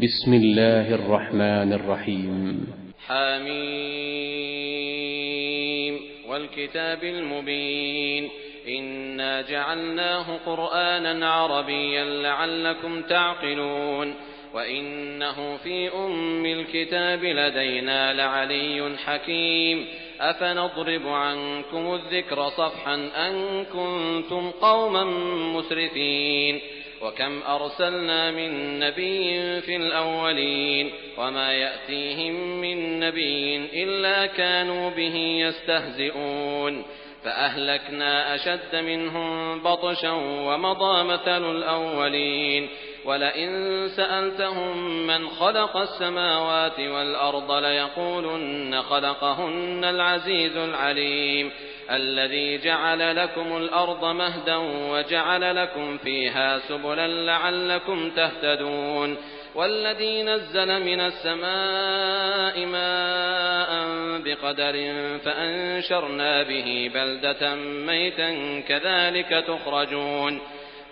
بسم الله الرحمن الرحيم. حميم والكتاب المبين إنا جعلناه قرآنا عربيا لعلكم تعقلون وإنه في أم الكتاب لدينا لعلي حكيم أفنضرب عنكم الذكر صفحا أن كنتم قوما مسرفين وكم أرسلنا من نبي في الأولين وما يأتيهم من نبي إلا كانوا به يستهزئون فأهلكنا أشد منهم بطشا ومضى مثل الأولين ولئن سألتهم من خلق السماوات والأرض ليقولن خلقهن العزيز العليم الذي جعل لكم الأرض مهدا وجعل لكم فيها سبلا لعلكم تهتدون والذي نزل من السماء ماء بقدر فأنشرنا به بلدة ميتا كذلك تخرجون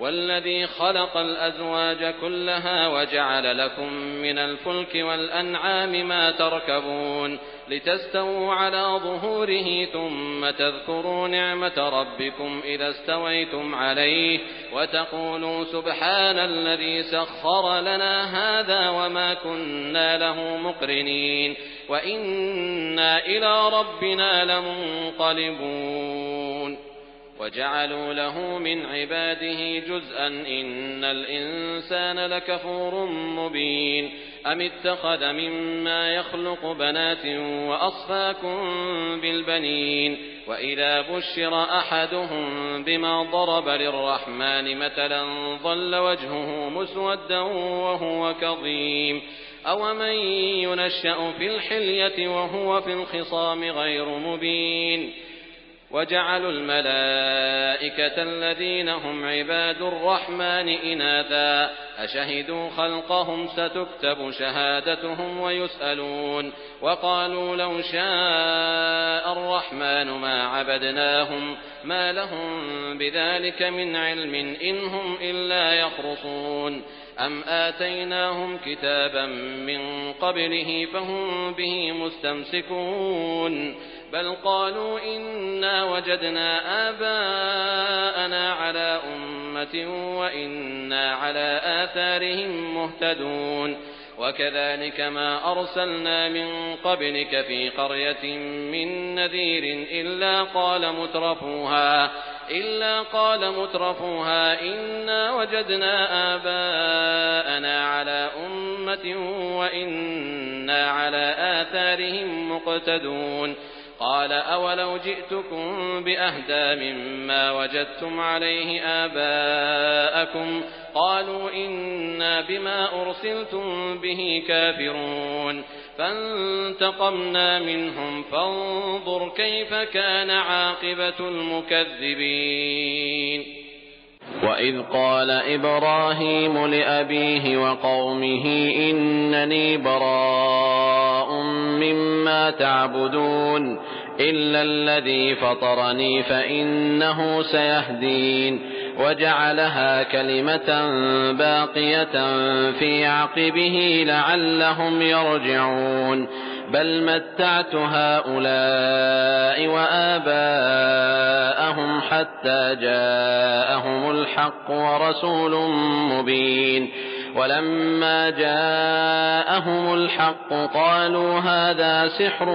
والذي خلق الأزواج كلها وجعل لكم من الفلك والأنعام ما تركبون لتستووا على ظهوره ثم تذكروا نعمة ربكم إذا استويتم عليه وتقولوا سبحان الذي سخر لنا هذا وما كنا له مقرنين وإنا إلى ربنا لمنقلبون وجعلوا له من عباده جزءا إن الإنسان لكفور مبين أم اتخذ مما يخلق بنات وأصفاكم بالبنين وإذا بشر أحدهم بما ضرب للرحمن مثلا ظل وجهه مسودا وهو كظيم أومن ينشأ في الحلية وهو في الخصام غير مبين وجعلوا الملائكة الذين هم عباد الرحمن إناثا أشهدوا خلقهم ستكتب شهادتهم ويسألون وقالوا لو شاء الرحمن ما عبدناهم ما لهم بذلك من علم إن هم إلا يخرصون أم آتيناهم كتابا من قبله فهم به مستمسكون بل قالوا إنا وجدنا آباءنا على أمة وإنا على آثارهم مهتدون وكذلك ما أرسلنا من قبلك في قرية من نذير إلا قال مترفوها إنا وجدنا آباءنا على أمة وإنا على آثارهم مقتدون قال أولو جئتكم بأهدى مما وجدتم عليه آباءكم قالوا إنا بما أرسلتم به كافرون فانتقمنا منهم فانظر كيف كان عاقبة المكذبين وإذ قال إبراهيم لأبيه وقومه إنني براء مما تعبدون إلا الذي فطرني فإنه سيهدين وجعلها كلمة باقية في عقبه لعلهم يرجعون بل متعت هؤلاء وآباءهم حتى جاءهم الحق ورسول مبين ولما جاءهم الحق قالوا هذا سحر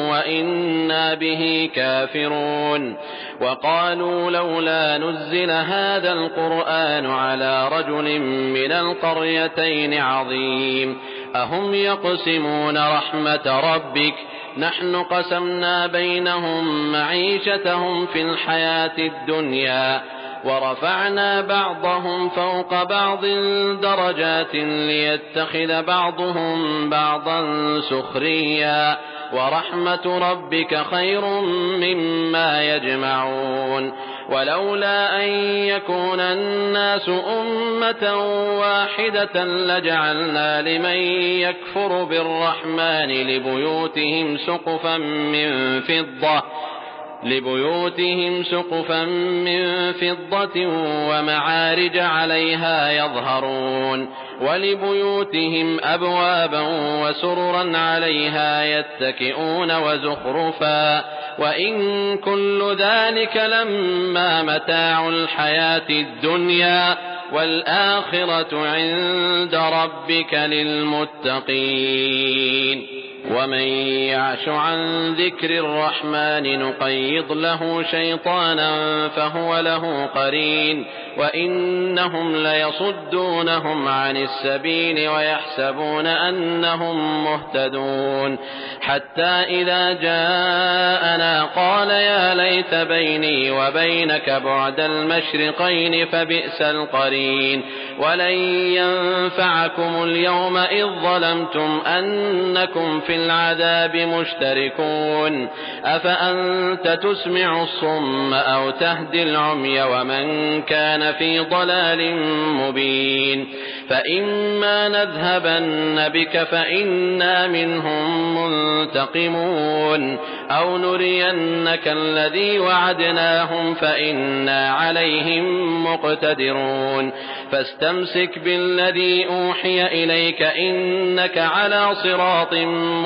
وإنا به كافرون وقالوا لولا نزل هذا القرآن على رجل من القريتين عظيم أهم يقسمون رحمة ربك نحن قسمنا بينهم معيشتهم في الحياة الدنيا ورفعنا بعضهم فوق بعض درجات ليتخذ بعضهم بعضا سخريا ورحمة ربك خير مما يجمعون ولولا أن يكون الناس أمة واحدة لجعلنا لمن يكفر بالرحمن لبيوتهم سقفا من فضة لبيوتهم سقفا من فضة ومعارج عليها يظهرون ولبيوتهم أبوابا وسررا عليها يتكئون وزخرفا وإن كل ذلك لما متاع الحياة الدنيا والآخرة عند ربك للمتقين ومن يعش عن ذكر الرحمن نقيض له شيطانا فهو له قرين وإنهم ليصدونهم عن السبيل ويحسبون أنهم مهتدون حتى إذا جاءنا قال يا ليت بيني وبينك بعد المشرقين فبئس القرين ولن ينفعكم اليوم إذ ظلمتم أنكم في العذاب مشتركون أفأنت تسمع الصم أو تهدي العمي ومن كان في ضلال مبين فإما نذهبن بك فإنا منهم منتقمون أو نرينك الذي وعدناهم فإنا عليهم مقتدرون فاستمسك بالذي أوحي إليك إنك على صراط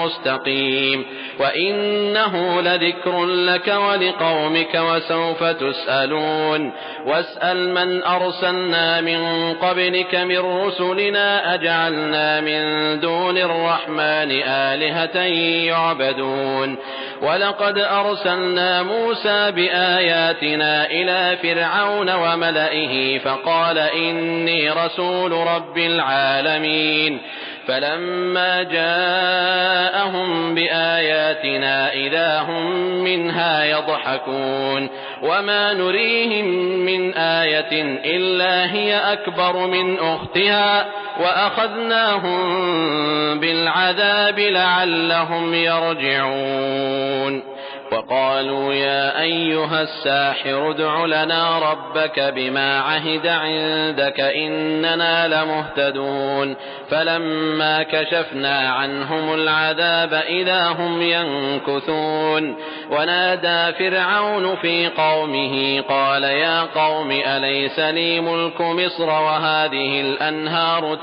مستقيم وإنه لذكر لك ولقومك وسوف تسألون واسأل من أرسلنا من قبلك من رسلنا أجعلنا من دون الرحمن آلهة يعبدون ولقد أرسلنا موسى بآياتنا إلى فرعون وملئه فقال إني رسول رب العالمين فلما جاءهم بآياتنا إذا هم منها يضحكون وما نريهم من آية إلا هي أكبر من أختها وأخذناهم بالعذاب لعلهم يرجعون وقالوا يا أيها الساحر ادع لنا ربك بما عهد عندك إننا لمهتدون فلما كشفنا عنهم العذاب إذا هم ينكثون ونادى فرعون في قومه قال يا قوم أليس لي ملك مصر وهذه الأنهار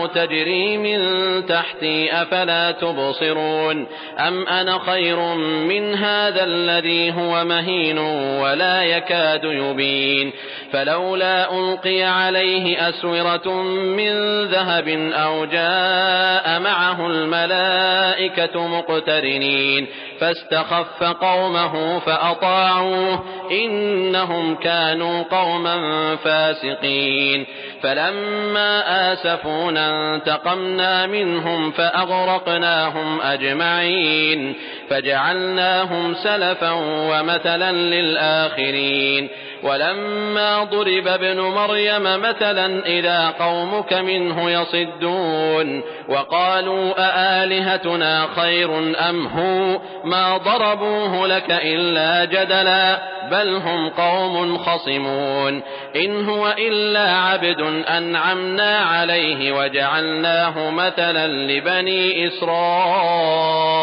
تجري من تحتي أفلا تبصرون أم أنا خير من هذا الذي هو مهين ولا يكاد يبين فلولا ألقي عليه أسورة من ذهب أو جاء معه الملائكة مقترنين فاستخف قومه فأطاعوه إنهم كانوا قوما فاسقين فلما آسفونا انتقمنا منهم فأغرقناهم أجمعين فجعلناهم سلفا ومثلا للآخرين ولما ضرب ابن مريم مثلا إذا قومك منه يصدون وقالوا أآلهتنا خير أم هو ما ضربوه لك إلا جدلا بل هم قوم خصمون إن هو إلا عبد أنعمنا عليه وجعلناه مثلا لبني إسرائيل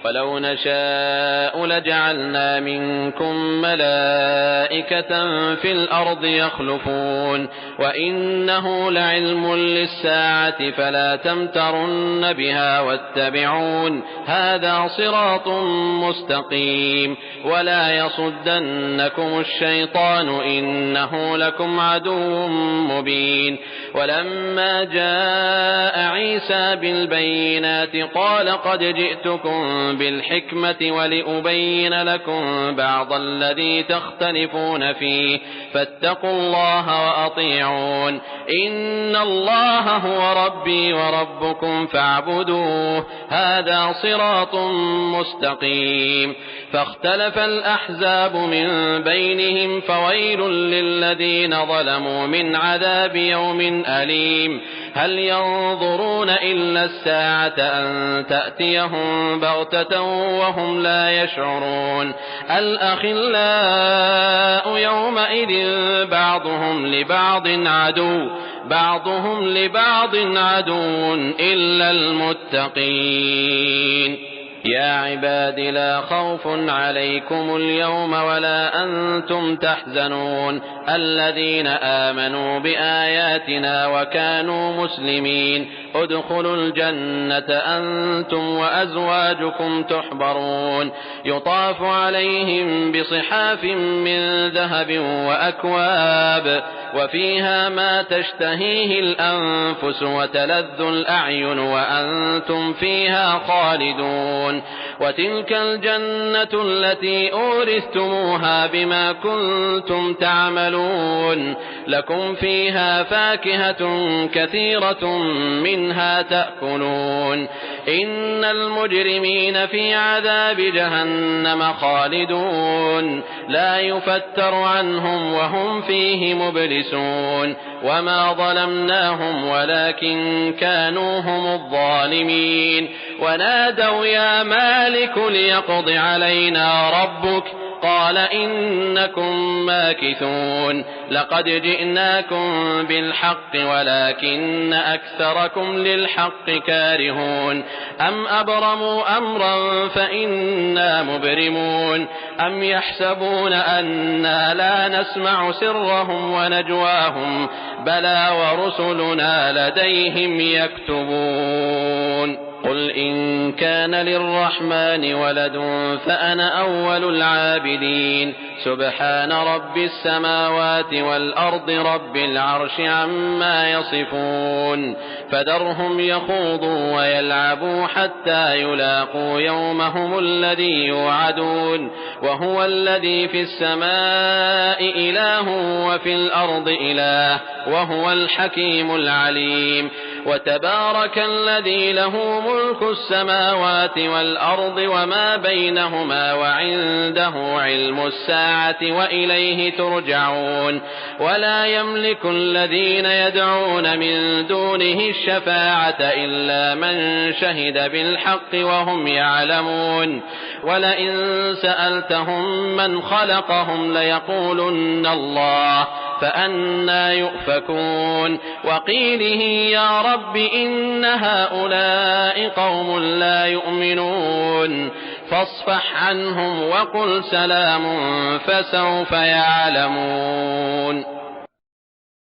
ولو نشاء لجعلنا منكم ملائكة في الأرض يخلفون وإنه لعلم للساعة فلا تمترن بها واتبعون هذا صراط مستقيم ولا يصدنكم الشيطان إنه لكم عدو مبين ولما جاء عيسى بالبينات قال قد جئتكم بالحكمة ولأبين لكم بعض الذي تختلفون فيه فاتقوا الله وأطيعون إن الله هو ربي وربكم فاعبدوه هذا صراط مستقيم فاختلف الأحزاب من بينهم فويل للذين ظلموا من عذاب يوم أليم هل ينظرون إلا الساعة أن تأتيهم بغتة وهم لا يشعرون الأخلاء يومئذ بعضهم لبعض عدو إلا المتقين يا عباد لا خوف عليكم اليوم ولا أنتم تحزنون الذين آمنوا بآياتنا وكانوا مسلمين ادخلوا الجنة أنتم وأزواجكم تحبرون يطاف عليهم بصحاف من ذهب وأكواب وفيها ما تشتهيه الأنفس وتلذ الأعين وأنتم فيها خالدون وتلك الجنة التي أورثتموها بما كنتم تعملون لكم فيها فاكهة كثيرة منها تأكلون إن المجرمين في عذاب جهنم خالدون لا يفتر عنهم وهم فيه مبلسون وما ظلمناهم ولكن كانوا هم الظالمين ونادوا يا مالك ليقض علينا ربك قال إنكم ماكثون لقد جئناكم بالحق ولكن أكثركم للحق كارهون أم أبرموا أمرا فإنا مبرمون أم يحسبون أنا لا نسمع سرهم ونجواهم بلى ورسلنا لديهم يكتبون قل إن كان للرحمن ولد فأنا أول العابدين سبحان رب السماوات والأرض رب العرش عما يصفون فذرهم يخوضوا ويلعبوا حتى يلاقوا يومهم الذي يوعدون وهو الذي في السماء إله وفي الأرض إله وهو الحكيم العليم وتبارك الذي له ملك السماوات والأرض وما بينهما وعنده علم الساعة وإليه ترجعون ولا يملك الذين يدعون من دونه الشفاعة إلا من شهد بالحق وهم يعلمون ولئن سألتهم من خلقهم ليقولن الله فأنى يؤفكون وقيله يا رب إن هؤلاء قوم لا يؤمنون فاصفح عنهم وقل سلام فسوف يعلمون